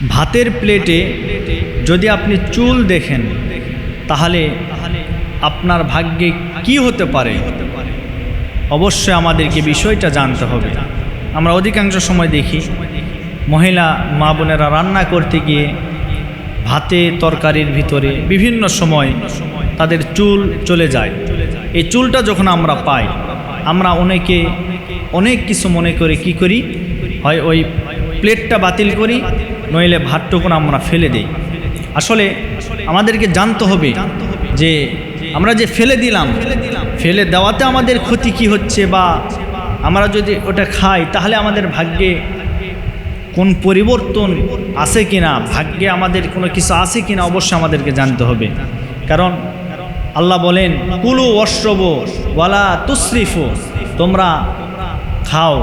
ভাতের প্লেটে যদি আপনি চুল দেখেন তাহলে আপনার ভাগ্যে কি হতে পারে? অবশ্যই আমাদেরকে বিষয়টা জানতে হবে। আমরা অধিকাংশ সময় দেখি মহিলা মা বোনেরা রান্না করতে গিয়ে ভাতে তরকারির ভিতরে বিভিন্ন সময় তাদের চুল চলে যায়। এই চুলটা যখন আমরা পাই, আমরা অনেক কিছু মনে করে কি করি, হয় ওই প্লেটটা বাতিল করি, নইলে ভাতটুকুন আমরা ফেলে দিই। আসলে আমাদেরকে জানতে হবে যে আমরা যে ফেলে দিলাম, ফেলে দেওয়াতে আমাদের ক্ষতি কি হচ্ছে, বা আমরা যদি ওটা খাই তাহলে আমাদের ভাগ্যে কোন পরিবর্তন আছে কিনা, ভাগ্যে আমাদের কোনো কিছু আছে কিনা, অবশ্যই আমাদেরকে জানতে হবে। কারণ আল্লাহ বলেন কুলু ওয়াশরাবু ওয়ালা তুসরিফু, তোমরা খাও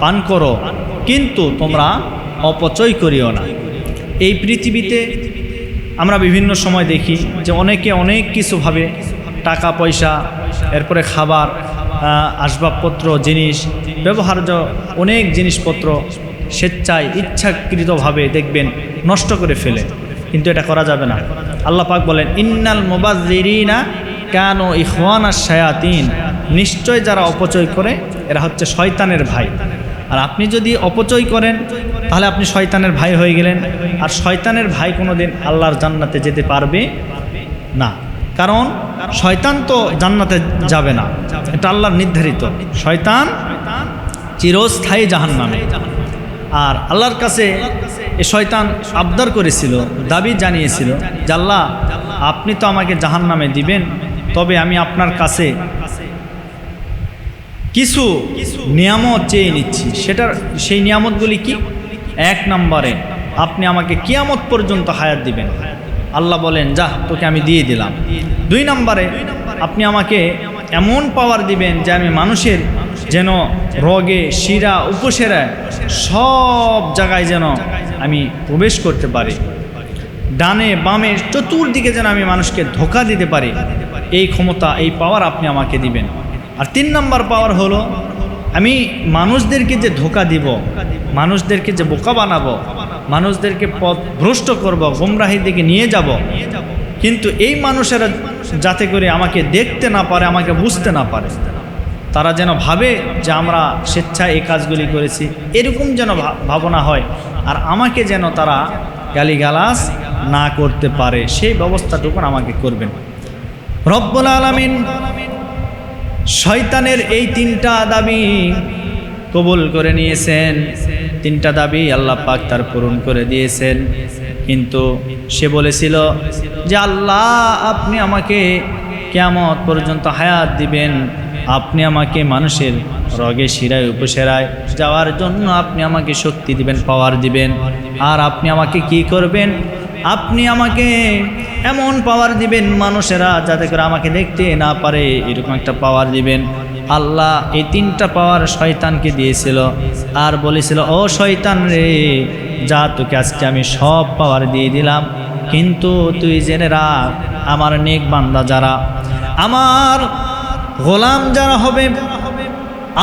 পান করো কিন্তু তোমরা অপচয় করিও না। এই পৃথিবীতে আমরা বিভিন্ন সময় দেখি যে অনেকে অনেক কিছু ভাবে, টাকা পয়সা, এরপরে খাবার, আসবাবপত্র, জিনিস, ব্যবহার্য অনেক জিনিসপত্র স্বেচ্ছায় ইচ্ছাকৃতভাবে দেখবেন নষ্ট করে ফেলে, কিন্তু এটা করা যাবে না। আল্লাহ পাক বলেন ইন্নাল মুবাযযিরিনা কানু ইখওয়ানাশ শায়াতিন, নিশ্চয় যারা অপচয় করে এরা হচ্ছে শয়তানের ভাই। আর আপনি যদি অপচয় করেন তাহলে আপনি শয়তানের ভাই হয়ে গেলেন, আর শয়তানের ভাই কোনোদিন আল্লাহর জান্নাতে যেতে পারবে না। কারণ শয়তান তো জান্নাতে যাবে না, এটা আল্লাহর নির্ধারিত। শয়তান চিরস্থায়ী জাহান্নামে। আর আল্লাহর কাছে এ শয়তান আবদার করেছিল, দাবি জানিয়েছিল যে আল্লাহ আপনি তো আমাকে জাহান্নামে দিবেন, তবে আমি আপনার কাছে কিছু নিয়ামত চেয়ে নিচ্ছি। সেই নিয়ামতগুলি কি? 1 নম্বরে আপনি আমাকে কিয়ামত পর্যন্ত হায়াত দিবেন। আল্লাহ বলেন যা, তোকে আমি দিয়ে দিলাম। 2 নম্বরে আপনি আমাকে এমন পাওয়ার দিবেন যে আমি মানুষের যেন রোগে, শিরা, উপশিরায় সব জায়গায় যেন আমি প্রবেশ করতে পারি, ডানে বামে চতুর্দিকে যেন আমি মানুষকে ধোঁকা দিতে পারি, এই ক্ষমতা, এই পাওয়ার আপনি আমাকে দিবেন। আর 3 নম্বর পাওয়ার হলো আমি মানুষদেরকে যে ধোঁকা দিব, মানুষদেরকে যে বোকা বানাবো, মানুষদেরকে পথ ভ্রষ্ট করব, গোমরাহির দিকে নিয়ে যাব, কিন্তু এই মানুষেরা যাতে করে আমাকে দেখতে না পারে, আমাকে বুঝতে না পারে, তারা যেন ভাবে যে আমরা স্বেচ্ছায় এই কাজগুলি করেছি, এরকম যেন ভাবনা হয়, আর আমাকে যেন তারা গালিগালাজ না করতে পারে, সেই ব্যবস্থাটুকু আমাকে করবেন। রব্বুল আলামিন শয়তানের এই 3টা দাবি কবুল করে নিয়েছেন। 3টা দাবি আল্লাহ পাক তার পূরণ করে দিয়েছেন। কিন্তু সে বলেছিল যে আল্লাহ আপনি আমাকে কিয়ামত পর্যন্ত হায়াত দিবেন, আপনি আমাকে মানুষের রোগে, শিরায়, উপশিরায় যাওয়ার জন্য আপনি আমাকে শক্তি দিবেন, পাওয়ার দিবেন। আর আপনি আমাকে কি করবেন? আপনি আমাকে এমন পাওয়ার দিবেন মানুষেরা যাতে করে আমাকে দেখতে না পারে, এরকম একটা পাওয়ার দিবেন। আল্লাহ এই 3টা পাওয়ার শয়তানকে দিয়েছিল, আর বলেছিল ও শয়তান রে, যা তোকে আজকে আমি সব পাওয়ার দিয়ে দিলাম, কিন্তু তুই জেনে রাখ আমার নেক বান্দা যারা, আমার গোলাম যারা হবে,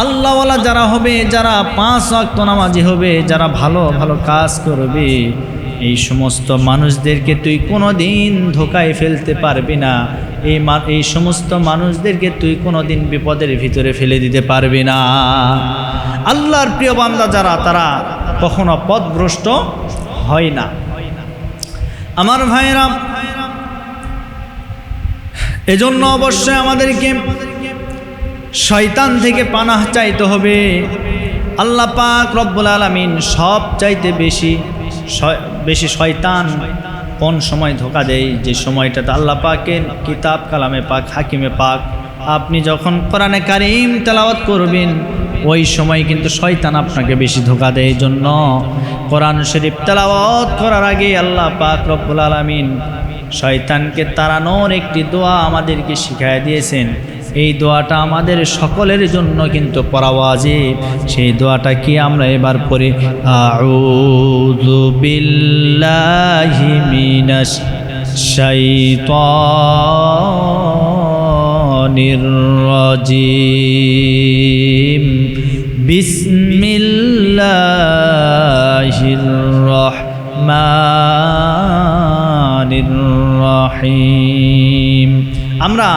আল্লাহওয়ালা যারা হবে, যারা 5 ওয়াক্ত নামাজি হবে, যারা ভালো ভালো কাজ করবে, এই সমস্ত মানুষদেরকে তুই কোনোদিন ধোকায় ফেলতে পারবি না। এই সমস্ত মানুষদেরকে তুই কোনোদিন বিপদের ভিতরে ফেলে দিতে পারবি না। আল্লাহর প্রিয় বান্দা যারা, তারা কখনো পথভ্রষ্ট হয় না। আমার ভাইরা, এজন্য অবশ্যই আমাদেরকে শয়তান থেকে পানাহ চাইতে হবে। আল্লাহ পাক রব্বুল আলামিন সব চাইতে বেশি শয়তান কোন সময় ধোঁকা দেয়? যে সময়টাতে আল্লাহ পাকের কিতাব, কালামে পাক, হাকিমে পাক আপনি যখন কোরআনে কারীম তেলাওয়াত করবেন, ওই সময় কিন্তু শয়তান আপনাকে বেশি ধোঁকা দেয়। এই জন্য কোরআন শরীফ তেলাওয়াত করার আগে আল্লাহ পাক রব্বুল আলামিন শয়তানকে তাড়ানোর একটি দোয়া আমাদেরকে শিখিয়ে দিয়েছেন। এই দোয়াটা আমাদের সকলের জন্য কিন্তু পড়া ওয়াজিব। সেই দোয়াটা কি আমরা এবার পড়ি? আউযু বিল্লাহি মিনাশ শাইতানির রাজিম, বিসমিল্লাহির রহমানির রহিম। আমরা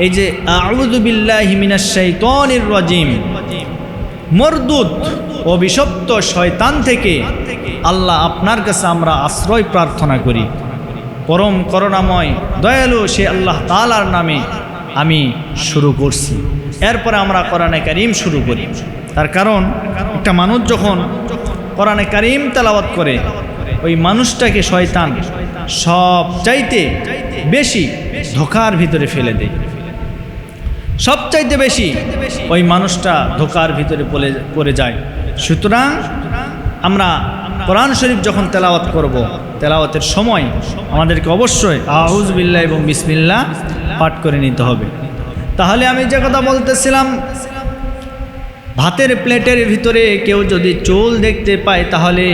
এই যে আউযু বিল্লাহি মিনাশ শাইতানির রাজিম, মরদুদ অভিশপ্ত শয়তান থেকে আল্লাহ আপনার কাছে আমরা আশ্রয় প্রার্থনা করি। পরম করুণাময় দয়ালু সে আল্লাহ তাআলার নামে আমি শুরু করছি। এরপরে আমরা কোরআনে কারীম শুরু করি। তার কারণ একটা মানুষ যখন কোরআনে কারীম তেলাওয়াত করে, ওই মানুষটাকে শয়তান সবচাইতে বেশি ধোঁকার ভিতরে ফেলে দেয়। সবচাইতে বেশি ওই মানুষটা ধোঁকার ভিতরে পড়ে যায়। সুতরাং আমরা কোরআন শরীফ যখন তেলাওয়াত করব, তেলাওয়াতের সময় আমাদেরকে অবশ্যই আউযু বিল্লাহ এবং বিসমিল্লাহ পাঠ করে নিতে হবে। তাহলে আমি যে কথা বলতেছিলাম, ভাতের প্লেটের ভিতরে কেউ যদি চুল দেখতে পায় তাহলে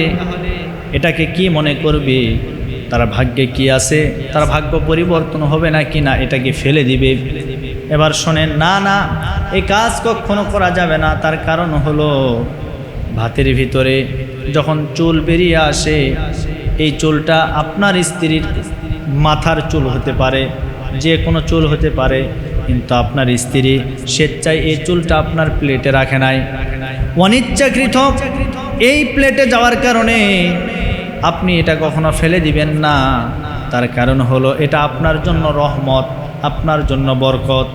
এটাকে কি মনে করবে? তার ভাগ্যে কি আছে? তার ভাগ্য পরিবর্তন হবে নাকি না এটাকে ফেলে দিবে? এবার শোনেন, না না, এই কাজ কখনো করা যাবে না। তার কারণ হলো ভাতের ভিতরে যখন চুল বেরিয়ে আসে, এই চুলটা আপনার স্ত্রীর মাথার চুল হতে পারে, যে কোনো চুল হতে পারে, কিন্তু আপনার স্ত্রী স্বেচ্ছায় এই চুলটা আপনার প্লেটে রাখে নাই, অনিচ্ছাকৃত এই প্লেটে যাওয়ার কারণে আপনি এটা কখনো ফেলে দিবেন না। তার কারণ হলো এটা আপনার জন্য রহমত, আপনার জন্য বরকত।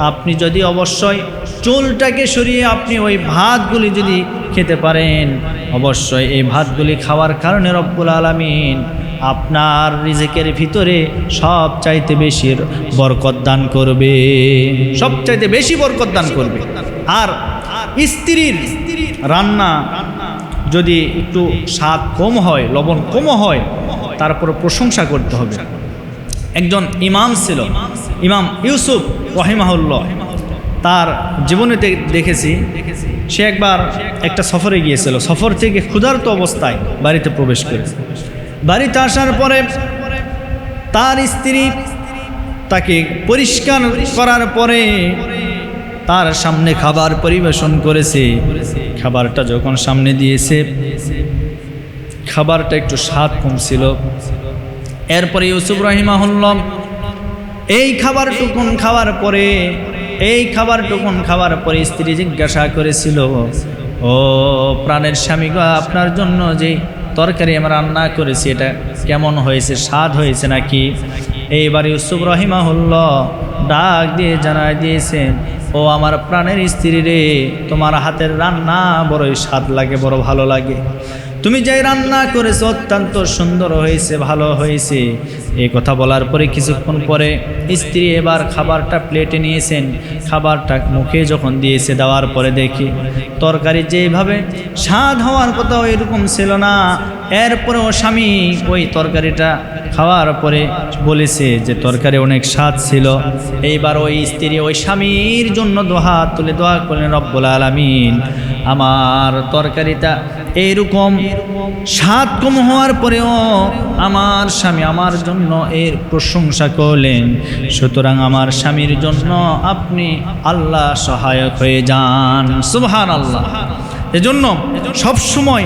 আপনি যদি অবশ্যই চুলটাকে সরিয়ে আপনি ওই ভাতগুলি যদি খেতে পারেন, অবশ্যই এই ভাতগুলি খাওয়ার কারণে রব্বুল আলামিন আপনার রিজিকের ভিতরে সবচাইতে বেশি বরকত দান করবে, সবচাইতে বেশি বরকত দান করবে। আর স্ত্রীর রান্না যদি একটু স্বাদ কম হয়, লবণ কম হয়, তারপর প্রশংসা করতে হবে। একজন ইমাম ছিল, ইমাম ইউসুফ রাহিমাহুল্লাহ। তার জীবনে দেখেছি, সে একবার একটা সফরে গিয়েছিল। সফর থেকে ক্ষুধার্ত অবস্থায় বাড়িতে প্রবেশ করেছে। বাড়িতে আসার পরে তার স্ত্রী তাকে পরিষ্কার করার পরে তার সামনে খাবার পরিবেশন করেছে। খাবারটা যখন সামনে দিয়েছে, খাবারটা একটু স্বাদ কম ছিল। এরপরে ইউসুফ রাহিমাহুল্লাহ এই খাবারটুকুন খাওয়ার পরে স্ত্রী জিজ্ঞাসা করেছিল, ও প্রাণের স্বামী গো, আপনার জন্য যে তরকারি আমরা রান্না করেছি এটা কেমন হয়েছে, স্বাদ হয়েছে নাকি? এইবার ইউসুফ রাহিমাহুল্লাহ ডাক দিয়ে জানায় দিয়েছেন, ও আমার প্রাণের স্ত্রী রে, তোমার হাতের রান্না বড়ই স্বাদ লাগে, বড় ভালো লাগে। তুমি যাই রান্না করেছো অত্যন্ত সুন্দর হয়েছে, ভালো হয়েছে। এই কথা বলার পরে কিছুক্ষণ পরে স্ত্রী এবার খাবারটা প্লেটে নিয়েছেন। খাবারটা মুখে যখন দিয়েছে, দেওয়ার পরে দেখি তরকারি যেভাবে স্বাদ হওয়ার কথা ওইরকম ছিল না। এরপরেও স্বামী ওই তরকারিটা খাওয়ার পরে বলেছে যে তরকারি অনেক স্বাদ ছিল। এইবার ওই স্ত্রী ওই স্বামীর জন্য হাত তুলে দোয়া করলেন, রব্বুল আলামিন আমার তরকারিটা এইরকম স্বাদ কম হওয়ার পরেও আমার স্বামী আমার জন্য এর প্রশংসা করলেন। সুতরাং আমার স্বামীর জন্য আপনি আল্লাহ সহায়ক হয়ে যান। সুবহানাল্লাহ। এজন্য সবসময়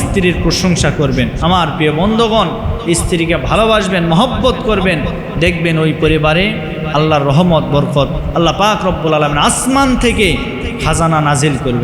স্ত্রীর প্রশংসা করবেন। আমার প্রিয় বন্ধুগণ, স্ত্রীকে ভালোবাসবেন, মহব্বত করবেন, দেখবেন ওই পরিবারে আল্লাহর রহমত বরকত আল্লাহ পাক রব্বুল আলামিন আসমান থেকে খাজানা নাজিল করবেন।